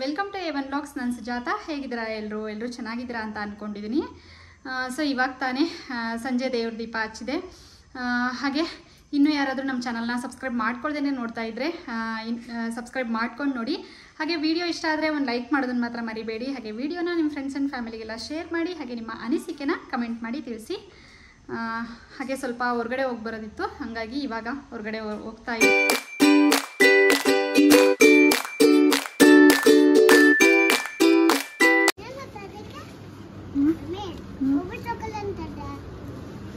Welcome to ಎವನ್ blogs. ನಾನು ಸುಜಾತ. ಹೇಗಿದ್ದೀರಾ ಎಲ್ಲರೂ ಚೆನ್ನಾಗಿದ್ದೀರಾ ಅಂತ ಅಂದ್ಕೊಂಡಿದ್ದೀನಿ. ಸೊ ಇವಾಗ ತಾನೇ ಸಂಜೆ ದೇವ್ರ ದೀಪ ಹಚ್ಚಿದೆ. ಹಾಗೆ ಇನ್ನೂ ಯಾರಾದರೂ ನಮ್ಮ ಚಾನಲ್ನ ಸಬ್ಸ್ಕ್ರೈಬ್ ಮಾಡ್ಕೊಳ್ದೇ ನೋಡ್ತಾ ಇದ್ದರೆ ಸಬ್ಸ್ಕ್ರೈಬ್ ಮಾಡ್ಕೊಂಡು ನೋಡಿ. ಹಾಗೆ ವಿಡಿಯೋ ಇಷ್ಟ ಆದರೆ ಒಂದು ಲೈಕ್ ಮಾಡೋದನ್ನು ಮಾತ್ರ ಮರಿಬೇಡಿ. ಹಾಗೆ ವಿಡಿಯೋನ ನಿಮ್ಮ ಫ್ರೆಂಡ್ಸ್ ಆ್ಯಂಡ್ ಫ್ಯಾಮಿಲಿಗೆಲ್ಲ ಶೇರ್ ಮಾಡಿ. ಹಾಗೆ ನಿಮ್ಮ ಅನಿಸಿಕೆನ ಕಮೆಂಟ್ ಮಾಡಿ ತಿಳಿಸಿ. ಹಾಗೆ ಸ್ವಲ್ಪ ಹೊರಗಡೆ ಹೋಗಿ ಬರೋದಿತ್ತು, ಹಾಗಾಗಿ ಇವಾಗ ಹೊರಗಡೆ ಹೋಗ್ತಾ ಇದ್ದೆ.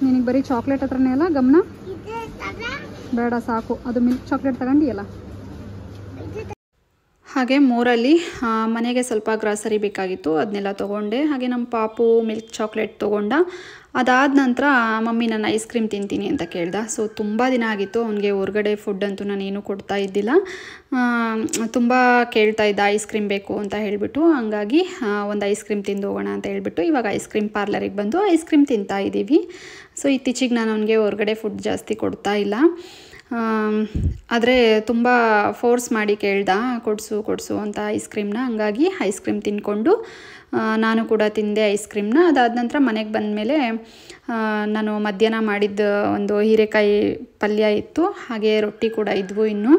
ನಿನಗೆ ಬರೀ ಚಾಕ್ಲೇಟ್ ಹತ್ರನೇ ಅಲ್ಲ ಗಮನ? ಬೇಡ ಸಾಕು, ಅದು ಮಿಲ್ಕ್ ಚಾಕ್ಲೇಟ್ ತಗೊಂಡಿಯಲ್ಲ. ಹಾಗೆ ಮೋರಲ್ಲಿ ಮನೆಗೆ ಸ್ವಲ್ಪ ಗ್ರಾಸರಿ ಬೇಕಾಗಿತ್ತು, ಅದನ್ನೆಲ್ಲ ತೊಗೊಂಡೆ. ಹಾಗೆ ನಮ್ಮ ಪಾಪು ಮಿಲ್ಕ್ ಚಾಕ್ಲೇಟ್ ತೊಗೊಂಡ. ಅದಾದ ನಂತರ ಮಮ್ಮಿ ನಾನು ಐಸ್ ಕ್ರೀಮ್ ತಿಂತೀನಿ ಅಂತ ಕೇಳ್ದ. ಸೊ ತುಂಬ ದಿನ ಆಗಿತ್ತು ಅವನಿಗೆ ಹೊರಗಡೆ ಫುಡ್ ಅಂತೂ ನಾನೇನು ಕೊಡ್ತಾ ಇದ್ದಿಲ್ಲ. ತುಂಬ ಕೇಳ್ತಾ ಇದ್ದ ಐಸ್ ಕ್ರೀಮ್ ಬೇಕು ಅಂತ ಹೇಳಿಬಿಟ್ಟು. ಹಂಗಾಗಿ ಒಂದು ಐಸ್ ಕ್ರೀಮ್ ತಿಂದು ಹೋಗೋಣ ಅಂತ ಹೇಳಿಬಿಟ್ಟು ಇವಾಗ ಐಸ್ ಕ್ರೀಮ್ ಪಾರ್ಲರಿಗೆ ಬಂದು ಐಸ್ ಕ್ರೀಮ್ ತಿಂತಾ ಇದ್ದೀವಿ. ಸೊ ಇತ್ತೀಚೆಗೆ ನಾನು ಅವನಿಗೆ ಹೊರಗಡೆ ಫುಡ್ ಜಾಸ್ತಿ ಕೊಡ್ತಾ ಇಲ್ಲ. ಆದರೆ ತುಂಬ ಫೋರ್ಸ್ ಮಾಡಿ ಕೇಳ್ದ ಕೊಡಿಸು ಅಂತ ಐಸ್ ಕ್ರೀಮ್ನ. ಹಂಗಾಗಿ ಐಸ್ ಕ್ರೀಮ್ ತಿಂದ್ಕೊಂಡು ನಾನು ಕೂಡ ತಿಂದೆ ಐಸ್ ಕ್ರೀಮ್ನ. ಅದಾದ ನಂತರ ಮನೆಗೆ ಬಂದಮೇಲೆ ನಾನು ಮಧ್ಯಾಹ್ನ ಮಾಡಿದ್ದ ಒಂದು ಹೀರೆಕಾಯಿ ಪಲ್ಯ ಇತ್ತು, ಹಾಗೆ ರೊಟ್ಟಿ ಕೂಡ ಇದ್ವು ಇನ್ನು.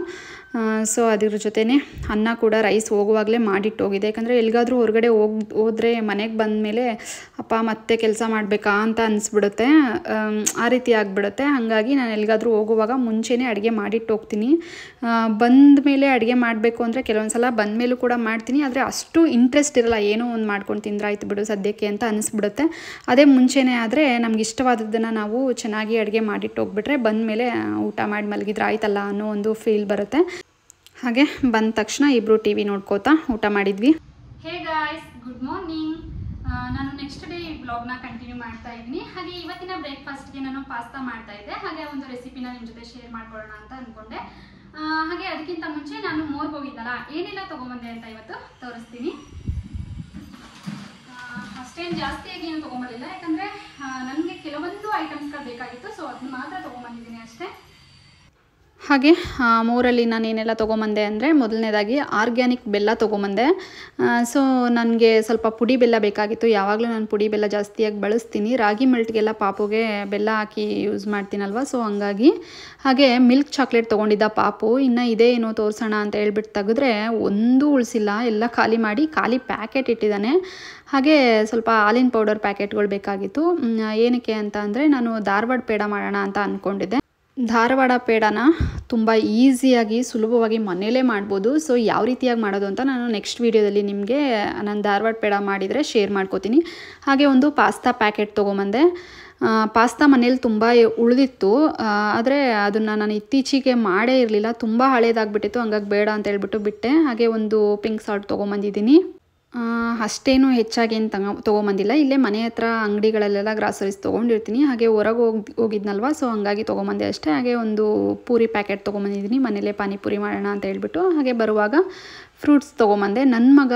ಸೊ ಅದ್ರ ಜೊತೆನೇ ಅನ್ನ ಕೂಡ ರೈಸ್ ಹೋಗುವಾಗಲೇ ಮಾಡಿಟ್ಟು ಹೋಗಿದೆ. ಯಾಕಂದರೆ ಎಲ್ಲಿಗಾದರೂ ಹೊರಗಡೆ ಹೋದರೆ ಮನೆಗೆ ಬಂದಮೇಲೆ ಅಪ್ಪ ಮತ್ತೆ ಕೆಲಸ ಮಾಡಬೇಕಾ ಅಂತ ಅನಿಸ್ಬಿಡುತ್ತೆ, ಆ ರೀತಿ ಆಗಿಬಿಡುತ್ತೆ. ಹಾಗಾಗಿ ನಾನು ಎಲ್ಲಿಗಾದರೂ ಹೋಗುವಾಗ ಮುಂಚೆನೇ ಅಡುಗೆ ಮಾಡಿಟ್ಟು ಹೋಗ್ತೀನಿ. ಬಂದ ಮೇಲೆ ಅಡುಗೆ ಮಾಡಬೇಕು ಅಂದರೆ ಕೆಲವೊಂದು ಸಲ ಬಂದ ಮೇಲೂ ಕೂಡ ಮಾಡ್ತೀನಿ, ಆದರೆ ಅಷ್ಟು ಇಂಟ್ರೆಸ್ಟ್ ಇರಲ್ಲ. ಏನೋ ಒಂದು ಮಾಡ್ಕೊಂಡು ತಿಂದ್ರಾಯ್ತು ಬಿಡು ಸದ್ಯಕ್ಕೆ ಅಂತ ಅನಿಸ್ಬಿಡುತ್ತೆ. ಅದೇ ಮುಂಚೆನೇ ಆದರೆ ನಮ್ಗೆ ಇಷ್ಟವಾದದ್ದನ್ನು ನಾವು ಚೆನ್ನಾಗಿ ಅಡುಗೆ ಮಾಡಿಟ್ಟು ಹೋಗ್ಬಿಟ್ರೆ ಬಂದಮೇಲೆ ಊಟ ಮಾಡಿ ಮಲಗಿದ್ರೆ ಆಯ್ತಲ್ಲ ಅನ್ನೋ ಒಂದು ಫೀಲ್ ಬರುತ್ತೆ. ಹಾಗೆ ಬಂದ ತಕ್ಷಣ ಇಬ್ಬರು ಟಿ ವಿ ನೋಡ್ಕೋತಾ ಊಟ ಮಾಡಿದ್ವಿ. Hey guys, good morning. ನಾನು ನೆಕ್ಸ್ಟ್ ಡೇ ಈ ಬ್ಲಾಗ್ನ ಕಂಟಿನ್ಯೂ ಮಾಡ್ತಾ ಇದ್ದೀನಿ. ಹಾಗೆ ಇವತ್ತಿನ ಬ್ರೇಕ್ಫಾಸ್ಟ್ಗೆ ನಾನು ಪಾಸ್ತಾ ಮಾಡ್ತಾ ಇದ್ದೆ. ಹಾಗೆ ಒಂದು ರೆಸಿಪಿನ ನಿಮ್ಮ ಜೊತೆ ಶೇರ್ ಮಾಡ್ಕೊಳ್ಳೋಣ ಅಂತ ಅಂದ್ಕೊಂಡೆ. ಹಾಗೆ ಅದಕ್ಕಿಂತ ಮುಂಚೆ ನಾನು ಮೋರ್ಗೆ ಹೋಗಿದ್ದಲ್ಲ, ಏನೆಲ್ಲ ತೊಗೊಂಬಂದೆ ಅಂತ ಇವತ್ತು ತೋರಿಸ್ತೀನಿ. ಅಷ್ಟೇನು ಜಾಸ್ತಿಯಾಗಿ ಏನು ತೊಗೊಂಬರಲಿಲ್ಲ, ಯಾಕಂದರೆ ನನಗೆ ಕೆಲವೊಂದು ಐಟಮ್ಸ್ಗಳು ಬೇಕಾಗಿತ್ತು. ಸೊ ಅದನ್ನ ಮಾತ್ರ ತೊಗೊಂಬಂದಿದ್ದೀನಿ ಅಷ್ಟೇ. ಹಾಗೆ ಮೋರಲ್ಲಿ ನಾನು ಏನೆಲ್ಲ ತೊಗೊಂಬಂದೆ ಅಂದರೆ ಮೊದಲನೇದಾಗಿ ಆರ್ಗ್ಯಾನಿಕ್ ಬೆಲ್ಲ ತೊಗೊಂಬಂದೆ. ಸೊ ನನಗೆ ಸ್ವಲ್ಪ ಪುಡಿ ಬೆಲ್ಲ ಬೇಕಾಗಿತ್ತು. ಯಾವಾಗಲೂ ನಾನು ಪುಡಿ ಬೆಲ್ಲ ಜಾಸ್ತಿಯಾಗಿ ಬಳಸ್ತೀನಿ. ರಾಗಿ ಮಲ್ಟ್ಗೆಲ್ಲ ಪಾಪುಗೆ ಬೆಲ್ಲ ಹಾಕಿ ಯೂಸ್ ಮಾಡ್ತೀನಲ್ವ, ಸೊ ಹಂಗಾಗಿ. ಹಾಗೆ ಮಿಲ್ಕ್ ಚಾಕ್ಲೇಟ್ ತೊಗೊಂಡಿದ್ದ ಪಾಪು. ಇನ್ನು ಇದೇ ಏನೋ ತೋರಿಸೋಣ ಅಂತ ಹೇಳ್ಬಿಟ್ಟು ತೆಗೆದ್ರೆ ಒಂದೂ ಉಳಿಸಿಲ್ಲ, ಎಲ್ಲ ಖಾಲಿ ಪ್ಯಾಕೆಟ್ ಇಟ್ಟಿದ್ದಾನೆ. ಹಾಗೆ ಸ್ವಲ್ಪ ಹಾಲಿನ ಪೌಡರ್ ಪ್ಯಾಕೆಟ್ಗಳು ಬೇಕಾಗಿತ್ತು. ಏನಕ್ಕೆ ಅಂತ ಅಂದರೆ ನಾನು ಧಾರವಾಡ ಪೇಡ ಮಾಡೋಣ ಅಂತ ಅಂದ್ಕೊಂಡಿದ್ದೆ. ಧಾರವಾಡ ಪೇಡನ ತುಂಬ ಈಸಿಯಾಗಿ ಸುಲಭವಾಗಿ ಮನೇಲೇ ಮಾಡ್ಬೋದು. ಸೊ ಯಾವ ರೀತಿಯಾಗಿ ಮಾಡೋದು ಅಂತ ನಾನು ನೆಕ್ಸ್ಟ್ ವೀಡಿಯೋದಲ್ಲಿ ನಿಮಗೆ ನಾನು ಧಾರವಾಡ ಪೇಡ ಮಾಡಿದರೆ ಶೇರ್ ಮಾಡ್ಕೋತೀನಿ. ಹಾಗೆ ಒಂದು ಪಾಸ್ತಾ ಪ್ಯಾಕೆಟ್ ತೊಗೊಂಬಂದೆ. ಪಾಸ್ತಾ ಮನೇಲಿ ತುಂಬ ಉಳಿದಿತ್ತು, ಆದರೆ ಅದನ್ನು ನಾನು ಇತ್ತೀಚೆಗೆ ಮಾಡೇ ಇರಲಿಲ್ಲ, ತುಂಬ ಹಳೇದಾಗ್ಬಿಟ್ಟಿತ್ತು. ಹಂಗಾಗಿ ಬೇಡ ಅಂತ ಹೇಳ್ಬಿಟ್ಟು ಬಿಟ್ಟೆ. ಹಾಗೆ ಒಂದು ಪಿಂಕ್ ಸಾಲ್ಟ್ ತೊಗೊಂಬಂದಿದ್ದೀನಿ. ಅಷ್ಟೇನು ಹೆಚ್ಚಾಗಿ ಏನು ತೊಗೊಂಬಂದಿಲ್ಲ. ಇಲ್ಲೇ ಮನೆ ಹತ್ರ ಅಂಗಡಿಗಳಲ್ಲೆಲ್ಲ ಗ್ರಾಸರೀಸ್ ತೊಗೊಂಡಿರ್ತೀನಿ. ಹಾಗೆ ಹೊರಗೆ ಹೋಗಿದ್ನಲ್ವ, ಸೊ ಹಂಗಾಗಿ ತೊಗೊಂಬಂದೆ ಅಷ್ಟೇ. ಹಾಗೆ ಒಂದು ಪೂರಿ ಪ್ಯಾಕೆಟ್ ತೊಗೊಂಬಂದಿದ್ದೀನಿ, ಮನೇಲೇ ಪಾನಿಪುರಿ ಮಾಡೋಣ ಅಂತ ಹೇಳ್ಬಿಟ್ಟು. ಹಾಗೆ ಬರುವಾಗ ಫ್ರೂಟ್ಸ್ ತೊಗೊಂಬಂದೆ. ನನ್ನ ಮಗ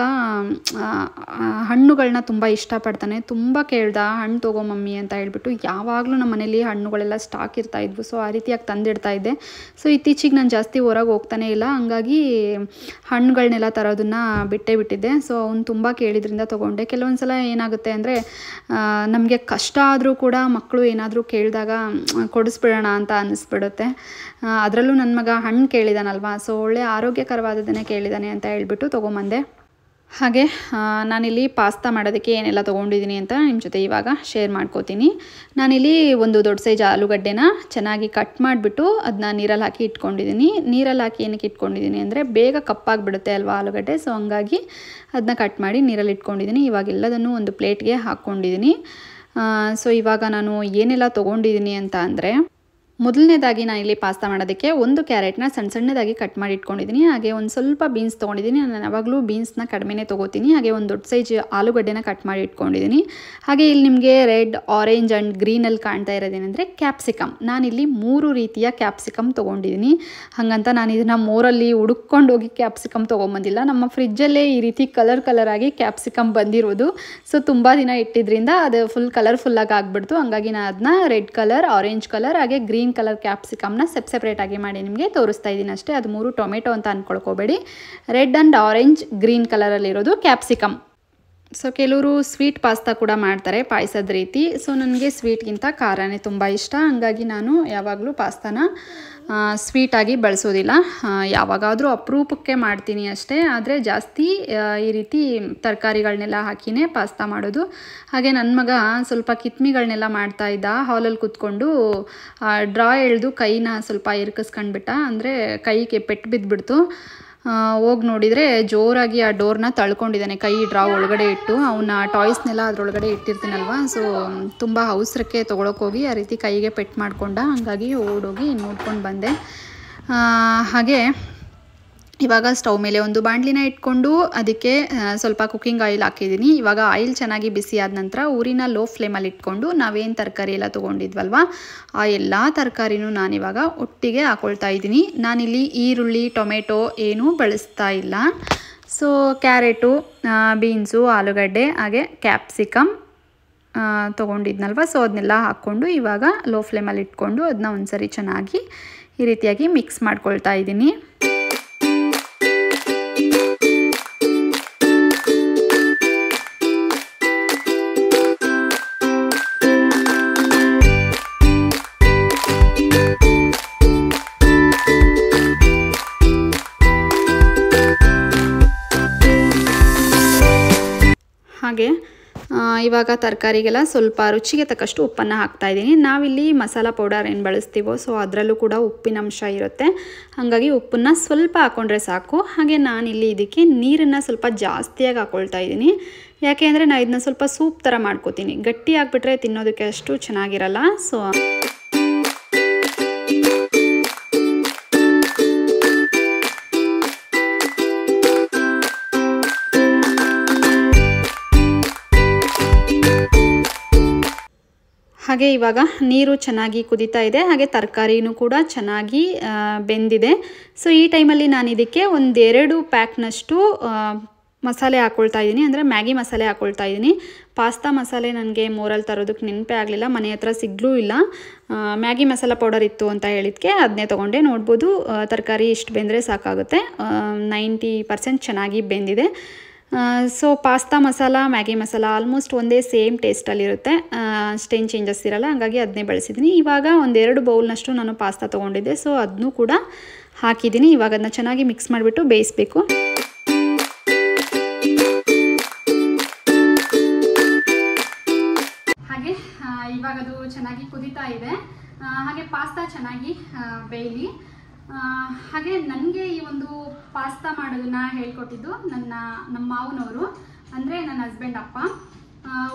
ಹಣ್ಣುಗಳನ್ನ ತುಂಬ ಇಷ್ಟಪಡ್ತಾನೆ. ತುಂಬ ಕೇಳ್ದ ಹಣ್ಣು ತೊಗೊಂಬಮ್ಮಿ ಅಂತ ಹೇಳ್ಬಿಟ್ಟು. ಯಾವಾಗಲೂ ನಮ್ಮ ಮನೇಲಿ ಹಣ್ಣುಗಳೆಲ್ಲ ಸ್ಟಾಕ್ ಇರ್ತಾಯಿದ್ವು, ಸೊ ಆ ರೀತಿಯಾಗಿ ತಂದಿಡ್ತಾ ಇದ್ದೆ. ಸೊ ಇತ್ತೀಚೆಗೆ ನಾನು ಜಾಸ್ತಿ ಹೊರಗೆ ಹೋಗ್ತಾನೆ ಇಲ್ಲ, ಹಂಗಾಗಿ ಹಣ್ಣುಗಳನ್ನೆಲ್ಲ ತರೋದನ್ನು ಬಿಟ್ಟಿದ್ದೆ. ಸೊ ಅವ್ನು ತುಂಬ ಕೇಳಿದ್ರಿಂದ ತೊಗೊಂಡೆ. ಕೆಲವೊಂದು ಸಲ ಏನಾಗುತ್ತೆ ಅಂದರೆ ನಮಗೆ ಕಷ್ಟ ಆದರೂ ಕೂಡ ಮಕ್ಕಳು ಏನಾದರೂ ಕೇಳಿದಾಗ ಕೊಡಿಸ್ಬಿಡೋಣ ಅಂತ ಅನ್ನಿಸ್ಬಿಡುತ್ತೆ. ಅದರಲ್ಲೂ ನನ್ನ ಮಗ ಹಣ್ಣು ಕೇಳಿದಾನಲ್ವ, ಸೊ ಒಳ್ಳೆ ಆರೋಗ್ಯಕರವಾದದ್ದನ್ನೇ ಕೇಳಿದ್ದಾನೆ ಅಂತ ಹೇಳ್ಬಿಟ್ಟು ತೊಗೊಂಬಂದೆ. ಹಾಗೆ ನಾನಿಲ್ಲಿ ಪಾಸ್ತಾ ಮಾಡೋದಕ್ಕೆ ಏನೆಲ್ಲ ತೊಗೊಂಡಿದ್ದೀನಿ ಅಂತ ನಿಮ್ಮ ಜೊತೆ ಇವಾಗ ಶೇರ್ ಮಾಡ್ಕೋತೀನಿ. ನಾನಿಲ್ಲಿ ಒಂದು ದೊಡ್ಡ ಸೈಜ್ ಆಲೂಗಡ್ಡೆನ ಚೆನ್ನಾಗಿ ಕಟ್ ಮಾಡಿಬಿಟ್ಟು ಅದನ್ನ ನೀರಲ್ಲಿ ಹಾಕಿ ಇಟ್ಕೊಂಡಿದ್ದೀನಿ. ನೀರಲ್ಲಿ ಹಾಕಿ ಏನಕ್ಕೆ ಇಟ್ಕೊಂಡಿದ್ದೀನಿ ಅಂದರೆ ಬೇಗ ಕಪ್ಪಾಗಿಬಿಡುತ್ತೆ ಅಲ್ವಾ ಆಲೂಗಡ್ಡೆ, ಸೊ ಹಂಗಾಗಿ ಅದನ್ನ ಕಟ್ ಮಾಡಿ ನೀರಲ್ಲಿ ಇಟ್ಕೊಂಡಿದ್ದೀನಿ. ಇವಾಗ ಎಲ್ಲದನ್ನು ಒಂದು ಪ್ಲೇಟ್ಗೆ ಹಾಕ್ಕೊಂಡಿದ್ದೀನಿ. ಸೊ ಇವಾಗ ನಾನು ಏನೆಲ್ಲ ತೊಗೊಂಡಿದ್ದೀನಿ ಅಂತ ಅಂದರೆ, ಮೊದಲನೇದಾಗಿ ನಾನಿಲ್ಲಿ ಪಾಸ್ತಾ ಮಾಡೋದಕ್ಕೆ ಒಂದು ಕ್ಯಾರೆಟ್ನ ಸಣ್ಣದಾಗಿ ಕಟ್ ಮಾಡಿ ಇಟ್ಕೊಂಡಿದ್ದೀನಿ. ಹಾಗೆ ಒಂದು ಸ್ವಲ್ಪ ಬೀನ್ಸ್ ತೊಗೊಂಡಿದ್ದೀನಿ. ನಾನು ಯಾವಾಗಲೂ ಬೀನ್ಸ್ನ ಕಡಿಮೆನೇ ತೊಗೋತೀನಿ. ಹಾಗೆ ಒಂದು ದೊಡ್ಡ ಸೈಜ್ ಆಲೂಗಡ್ಡೆನ ಕಟ್ ಮಾಡಿ ಇಟ್ಕೊಂಡಿದ್ದೀನಿ. ಹಾಗೆ ಇಲ್ಲಿ ನಿಮಗೆ ರೆಡ್, ಆರೆಂಜ್ ಆ್ಯಂಡ್ ಗ್ರೀನಲ್ಲಿ ಕಾಣ್ತಾ ಇರೋದೇನೆಂದರೆ ಕ್ಯಾಪ್ಸಿಕಮ್. ನಾನಿಲ್ಲಿ 3 ರೀತಿಯ ಕ್ಯಾಪ್ಸಿಕಮ್ ತೊಗೊಂಡಿದ್ದೀನಿ. ಹಾಗಂತ ನಾನು ಇದನ್ನು ಮೋರಲ್ಲಿ ಹುಡುಕೊಂಡು ಹೋಗಿ ಕ್ಯಾಪ್ಸಿಕಮ್ ತೊಗೊಂಬಂದಿಲ್ಲ. ನಮ್ಮ ಫ್ರಿಜ್ಜಲ್ಲೇ ಈ ರೀತಿ ಕಲರ್ ಆಗಿ ಕ್ಯಾಪ್ಸಿಕಮ್ ಬಂದಿರೋದು. ಸೊ ತುಂಬ ದಿನ ಇಟ್ಟಿದ್ರಿಂದ ಅದು ಫುಲ್ ಕಲರ್ಫುಲ್ಲಾಗಿ ಆಗಿಬಿಡ್ತು. ಹಂಗಾಗಿ ನಾನು ಅದನ್ನ ರೆಡ್ ಕಲರ್, ಆರೆಂಜ್ ಕಲರ್ ಹಾಗೆ ಗ್ರೀನ್ ಗ್ರೀನ್ ಕಲರ್ ಕ್ಯಾಪ್ಸಿಕಮ್ನ ಸೆಪ್ರೇಟಾಗಿ ಮಾಡಿ ನಿಮಗೆ ತೋರಿಸ್ತಾ ಇದ್ದೀನಿ ಅಷ್ಟೇ. ಅದು 3 ಟೊಮೆಟೊ ಅಂತ ಅಂದ್ಕೊಳ್ಕೋಬೇಡಿ. ರೆಡ್ ಆ್ಯಂಡ್ ಆರೆಂಜ್ ಗ್ರೀನ್ ಕಲರಲ್ಲಿರೋದು ಕ್ಯಾಪ್ಸಿಕಮ್. ಸೊ ಕೆಲವರು ಸ್ವೀಟ್ ಪಾಸ್ತಾ ಕೂಡ ಮಾಡ್ತಾರೆ ಪಾಯಸದ ರೀತಿ. ಸೊ ನನಗೆ ಸ್ವೀಟ್ಗಿಂತ ಖಾರನೇ ತುಂಬ ಇಷ್ಟ. ಹಂಗಾಗಿ ನಾನು ಯಾವಾಗಲೂ ಪಾಸ್ತಾನ ಸ್ವೀಟಾಗಿ ಬಳಸೋದಿಲ್ಲ. ಯಾವಾಗಾದರೂ ಅಪರೂಪಕ್ಕೆ ಮಾಡ್ತೀನಿ ಅಷ್ಟೇ. ಆದರೆ ಜಾಸ್ತಿ ಈ ರೀತಿ ತರಕಾರಿಗಳನ್ನೆಲ್ಲ ಹಾಕಿನೇ ಪಾಸ್ತಾ ಮಾಡೋದು. ಹಾಗೆ ನನ್ನ ಮಗ ಸ್ವಲ್ಪ ಕಿತ್ಮಿಗಳನ್ನೆಲ್ಲ ಮಾಡ್ತಾ ಇದ್ದ. ಹಾಲಲ್ಲಿ ಕೂತ್ಕೊಂಡು ಡ್ರಾ ಎಳೆದು ಕೈನ ಸ್ವಲ್ಪ ಇರ್ಕಿಸ್ಕೊಂಡ್ಬಿಟ್ಟ. ಅಂದರೆ ಕೈಗೆ ಪೆಟ್ಟು ಬಿದ್ದುಬಿಡ್ತು. ಹೋಗಿ ನೋಡಿದರೆ ಜೋರಾಗಿ ಆ ಡೋರ್ನ ತಳ್ಕೊಂಡಿದ್ದಾನೆ. ಕೈ ಡ್ರಾ ಒಳಗಡೆ ಇಟ್ಟು ಅವನ ಟಾಯ್ಸ್ನೆಲ್ಲ ಅದರೊಳಗಡೆ ಇಟ್ಟಿರ್ತೀನಲ್ವ. ಸೊ ತುಂಬ ಅವಸರಕ್ಕೆ ತೊಗೊಳಕ್ಕೋಗಿ ಆ ರೀತಿ ಕೈಗೆ ಪೆಟ್ಟು ಮಾಡ್ಕೊಂಡ. ಹಾಗಾಗಿ ಓಡೋಗಿ ನೋಡ್ಕೊಂಡು ಬಂದೆ. ಹಾಗೆ ಇವಾಗ ಸ್ಟವ್ ಮೇಲೆ ಒಂದು ಬಾಣಲಿನ ಇಟ್ಕೊಂಡು ಅದಕ್ಕೆ ಸ್ವಲ್ಪ ಕುಕ್ಕಿಂಗ್ ಆಯಿಲ್ ಹಾಕಿದ್ದೀನಿ. ಇವಾಗ ಆಯಿಲ್ ಚೆನ್ನಾಗಿ ಬಿಸಿ ಆದ ನಂತರ ಊರಿನ ಲೋ ಫ್ಲೇಮಲ್ಲಿ ಇಟ್ಕೊಂಡು ನಾವೇನು ತರಕಾರಿ ಎಲ್ಲ ತೊಗೊಂಡಿದ್ವಲ್ವ ಆ ಎಲ್ಲ ತರಕಾರಿನೂ ನಾನಿವಾಗ ಒಟ್ಟಿಗೆ ಹಾಕ್ಕೊಳ್ತಾ ಇದ್ದೀನಿ. ನಾನಿಲ್ಲಿ ಈರುಳ್ಳಿ ಟೊಮೆಟೊ ಏನೂ ಬಳಸ್ತಾ ಇಲ್ಲ. ಸೊ ಕ್ಯಾರೆಟು, ಬೀನ್ಸು, ಆಲೂಗಡ್ಡೆ ಹಾಗೆ ಕ್ಯಾಪ್ಸಿಕಮ್ ತೊಗೊಂಡಿದ್ನಲ್ವ. ಸೊ ಅದನ್ನೆಲ್ಲ ಹಾಕ್ಕೊಂಡು ಇವಾಗ ಲೋ ಫ್ಲೇಮಲ್ಲಿ ಇಟ್ಕೊಂಡು ಅದನ್ನ ಒಂದ್ಸರಿ ಚೆನ್ನಾಗಿ ಈ ರೀತಿಯಾಗಿ ಮಿಕ್ಸ್ ಮಾಡ್ಕೊಳ್ತಾ ಇದ್ದೀನಿ. ಹಾಗೆ ಇವಾಗ ತರಕಾರಿಗೆಲ್ಲ ಸ್ವಲ್ಪ ರುಚಿಗೆ ತಕ್ಕಷ್ಟು ಉಪ್ಪನ್ನು ಹಾಕ್ತಾಯಿದ್ದೀನಿ. ನಾವಿಲ್ಲಿ ಮಸಾಲ ಪೌಡರ್ ಏನು ಬಳಸ್ತೀವೋ ಸೊ ಅದರಲ್ಲೂ ಕೂಡ ಉಪ್ಪಿನಂಶ ಇರುತ್ತೆ. ಹಾಗಾಗಿ ಉಪ್ಪನ್ನು ಸ್ವಲ್ಪ ಹಾಕ್ಕೊಂಡ್ರೆ ಸಾಕು. ಹಾಗೆ ನಾನಿಲ್ಲಿ ಇದಕ್ಕೆ ನೀರನ್ನು ಸ್ವಲ್ಪ ಜಾಸ್ತಿಯಾಗಿ ಹಾಕ್ಕೊಳ್ತಾ ಇದ್ದೀನಿ. ಯಾಕೆ ಅಂದರೆ ನಾನು ಇದನ್ನ ಸ್ವಲ್ಪ ಸೂಪ್ ಥರ ಮಾಡ್ಕೋತೀನಿ. ಗಟ್ಟಿ ಆಗಿಬಿಟ್ರೆ ತಿನ್ನೋದಕ್ಕೆ ಅಷ್ಟು ಚೆನ್ನಾಗಿರಲ್ಲ. ಸೊ ಹಾಗೆ ಇವಾಗ ನೀರು ಚೆನ್ನಾಗಿ ಕುದೀತಾ ಇದೆ. ಹಾಗೆ ತರಕಾರಿನೂ ಕೂಡ ಚೆನ್ನಾಗಿ ಬೆಂದಿದೆ. ಸೊ ಈ ಟೈಮಲ್ಲಿ ನಾನು ಇದಕ್ಕೆ 1-2 ಪ್ಯಾಕ್ನಷ್ಟು ಮಸಾಲೆ ಹಾಕ್ಕೊಳ್ತಾ ಇದ್ದೀನಿ. ಅಂದರೆ ಮ್ಯಾಗಿ ಮಸಾಲೆ ಹಾಕ್ಕೊಳ್ತಾ ಇದ್ದೀನಿ. ಪಾಸ್ತಾ ಮಸಾಲೆ ನನಗೆ ಮೋರಲ್ಲಿ ತರೋದಕ್ಕೆ ನೆನಪೇ ಆಗಲಿಲ್ಲ, ಮನೆ ಹತ್ರ ಸಿಗಲೂ ಇಲ್ಲ. ಮ್ಯಾಗಿ ಮಸಾಲ ಪೌಡರ್ ಇತ್ತು ಅಂತ ಹೇಳಿದ್ಕೆ ಅದನ್ನೇ ತೊಗೊಂಡೆ. ನೋಡ್ಬೋದು ತರಕಾರಿ ಇಷ್ಟು ಬೆಂದರೆ ಸಾಕಾಗುತ್ತೆ. 90% ಚೆನ್ನಾಗಿ ಬೆಂದಿದೆ. So pasta masala Maggi masala almost ಒಂದೇ ಸೇಮ್ ಟೇಸ್ಟಲ್ಲಿರುತ್ತೆ, ಅಷ್ಟೇನು ಚೇಂಜಸ್ ಇರಲ್ಲ. ಹಾಗಾಗಿ ಅದನ್ನೇ ಬಳಸಿದ್ದೀನಿ. ಇವಾಗ 1-2 ಬೌಲ್ನಷ್ಟು ನಾನು ಪಾಸ್ತಾ ತೊಗೊಂಡಿದ್ದೆ. ಸೊ ಅದನ್ನೂ ಕೂಡ ಹಾಕಿದ್ದೀನಿ. ಇವಾಗ ಅದನ್ನ ಚೆನ್ನಾಗಿ ಮಿಕ್ಸ್ ಮಾಡಿಬಿಟ್ಟು ಬೇಯಿಸಬೇಕು. ಹಾಗೆ ಇವಾಗ ಅದು ಚೆನ್ನಾಗಿ ಕುದೀತಾ ಇದೆ. ಹಾಗೆ ಪಾಸ್ತಾ ಚೆನ್ನಾಗಿ ಬೇಯಲಿ. ಹಾಗೆ ನನಗೆ ಈ ಒಂದು ಪಾಸ್ತಾ ಮಾಡೋದನ್ನ ಹೇಳ್ಕೊಟ್ಟಿದ್ದು ನಮ್ಮ ಮಾವನವರು, ಅಂದರೆ ನನ್ನ ಹಸ್ಬೆಂಡ್ ಅಪ್ಪ.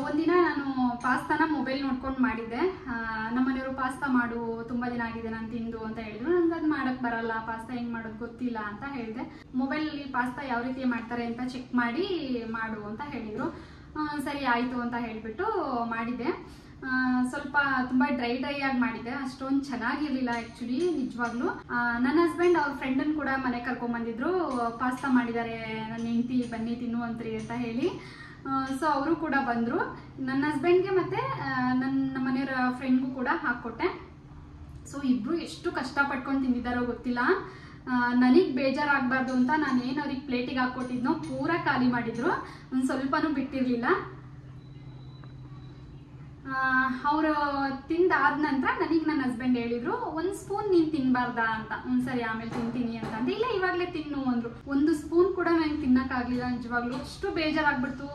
ಒಂದಿನ ನಾನು ಪಾಸ್ತಾನ ಮೊಬೈಲ್ ನೋಡ್ಕೊಂಡು ಮಾಡಿದ್ದೆ. ನಮ್ಮನೆಯವರು ಪಾಸ್ತಾ ಮಾಡು, ತುಂಬ ದಿನ ಆಗಿದೆ ನಾನು ತಿಂದು ಅಂತ ಹೇಳಿದ್ರು. ನನಗೆ ಅದು ಮಾಡೋಕ್ಕೆ ಬರಲ್ಲ, ಪಾಸ್ತಾ ಹೆಂಗೆ ಮಾಡೋದು ಗೊತ್ತಿಲ್ಲ ಅಂತ ಹೇಳಿದೆ. ಮೊಬೈಲಲ್ಲಿ ಪಾಸ್ತಾ ಯಾವ ರೀತಿ ಮಾಡ್ತಾರೆ ಅಂತ ಚೆಕ್ ಮಾಡಿ ಮಾಡು ಅಂತ ಹೇಳಿದರು. ಸರಿ ಆಯಿತು ಅಂತ ಹೇಳಿಬಿಟ್ಟು ಮಾಡಿದ್ದೆ. ಸ್ವಲ್ಪ ತುಂಬ ಡ್ರೈ ಆಗಿ ಮಾಡಿದ್ದೆ. ಅಷ್ಟೊಂದು ಚೆನ್ನಾಗಿರ್ಲಿಲ್ಲ ಆ್ಯಕ್ಚುಲಿ, ನಿಜವಾಗ್ಲೂ. ನನ್ನ ಹಸ್ಬೆಂಡ್ ಅವ್ರ ಫ್ರೆಂಡನ್ನು ಕೂಡ ಮನೆ ಕರ್ಕೊಂಬಂದಿದ್ರು. ಪಾಸ್ತಾ ಮಾಡಿದ್ದಾರೆ ನನ್ನ ಹೆಂಡತಿ, ಬನ್ನಿ ತಿನ್ನುವಂತ್ರಿ ಅಂತ ಹೇಳಿ. ಸೊ ಅವರು ಕೂಡ ಬಂದರು. ನನ್ನ ಹಸ್ಬೆಂಡ್ಗೆ ಮತ್ತು ನಮ್ಮ ಮನೆಯವರ ಫ್ರೆಂಡ್ಗೂ ಕೂಡ ಹಾಕ್ಕೊಟ್ಟೆ. ಸೊ ಇಬ್ಬರು ಎಷ್ಟು ಕಷ್ಟಪಟ್ಕೊಂಡು ತಿಂದಿದ್ದಾರೋ ಗೊತ್ತಿಲ್ಲ. ನನಗೆ ಬೇಜಾರಾಗಬಾರ್ದು ಅಂತ ನಾನು ಏನು ಅವ್ರಿಗೆ ಪ್ಲೇಟಿಗೆ ಹಾಕ್ಕೊಟ್ಟಿದ್ನೋ ಪೂರ ಖಾಲಿ ಮಾಡಿದ್ರು, ಒಂದು ಸ್ವಲ್ಪನೂ ಬಿಟ್ಟಿರಲಿಲ್ಲ. ಅವರು ತಿಂದಾದ ನಂತರ ನನಗೆ ನನ್ನ ಹಸ್ಬೆಂಡ್ ಹೇಳಿದ್ರು, 1 ಸ್ಪೂನ್ ನೀನು ತಿನ್ನಬಾರ್ದಾ ಅಂತ. ಸರಿ ಆಮೇಲೆ ತಿಂತೀನಿ ಅಂತ ಅಂದೆ. ಇಲ್ಲ ಇವಾಗಲೇ ತಿನ್ನು ಅಂದರು. 1 ಸ್ಪೂನ್ ಕೂಡ ನನಗೆ ತಿನ್ನೋಕ್ಕಾಗಲಿಲ್ಲ. ನಿಜವಾಗ್ಲೂ ಅಷ್ಟು ಬೇಜಾರಾಗ್ಬಿಡ್ತು.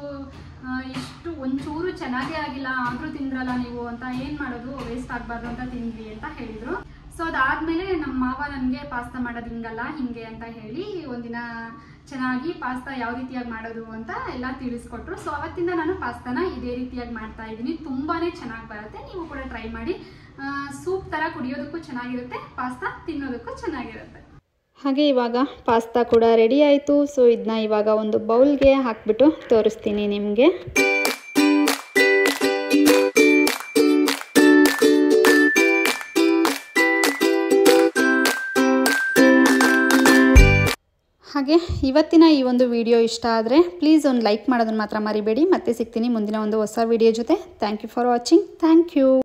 ಎಷ್ಟು ಒಂಚೂರು ಚೆನ್ನಾಗೇ ಆಗಿಲ್ಲ, ಆದರೂ ತಿಂದ್ರಲ್ಲ ನೀವು ಅಂತ. ಏನು ಮಾಡೋದು, ವೇಸ್ಟ್ ಆಗಬಾರ್ದು ಅಂತ ತಿಂದ್ವಿ ಅಂತ ಹೇಳಿದರು. ಸೊ ಅದಾದಮೇಲೆ ನಮ್ಮ ಮಾವ ನನಗೆ ಪಾಸ್ತಾ ಮಾಡೋದು ಹಿಂಗಲ್ಲ ಹಿಂಗೆ ಅಂತ ಹೇಳಿ ಒಂದಿನ ಚೆನ್ನಾಗಿ ಪಾಸ್ತಾ ಯಾವ ರೀತಿಯಾಗಿ ಮಾಡೋದು ಅಂತ ಎಲ್ಲ ತಿಳಿಸ್ಕೊಟ್ರು. ಸೊ ಅವತ್ತಿಂದ ನಾನು ಪಾಸ್ತಾನ ಇದೇ ರೀತಿಯಾಗಿ ಮಾಡ್ತಾ ಇದ್ದೀನಿ. ತುಂಬಾ ಚೆನ್ನಾಗಿ ಬರುತ್ತೆ. ನೀವು ಕೂಡ ಟ್ರೈ ಮಾಡಿ. ಸೂಪ್ ಥರ ಕುಡಿಯೋದಕ್ಕೂ ಚೆನ್ನಾಗಿರುತ್ತೆ, ಪಾಸ್ತಾ ತಿನ್ನೋದಕ್ಕೂ ಚೆನ್ನಾಗಿರುತ್ತೆ. ಹಾಗೆ ಇವಾಗ ಪಾಸ್ತಾ ಕೂಡ ರೆಡಿ ಆಯಿತು. ಸೊ ಇದನ್ನ ಇವಾಗ ಒಂದು ಬೌಲ್ಗೆ ಹಾಕ್ಬಿಟ್ಟು ತೋರಿಸ್ತೀನಿ ನಿಮಗೆ. ಹಾಗೆ ಇವತ್ತಿನ ಈ ಒಂದು ವಿಡಿಯೋ ಇಷ್ಟ ಆದರೆ ಪ್ಲೀಸ್ ಒಂದು ಲೈಕ್ ಮಾಡೋದನ್ನು ಮಾತ್ರ ಮರಿಬೇಡಿ. ಮತ್ತೆ ಸಿಗ್ತೀನಿ ಮುಂದಿನ ಒಂದು ಹೊಸ ವಿಡಿಯೋ ಜೊತೆ. Thank you for watching. Thank you.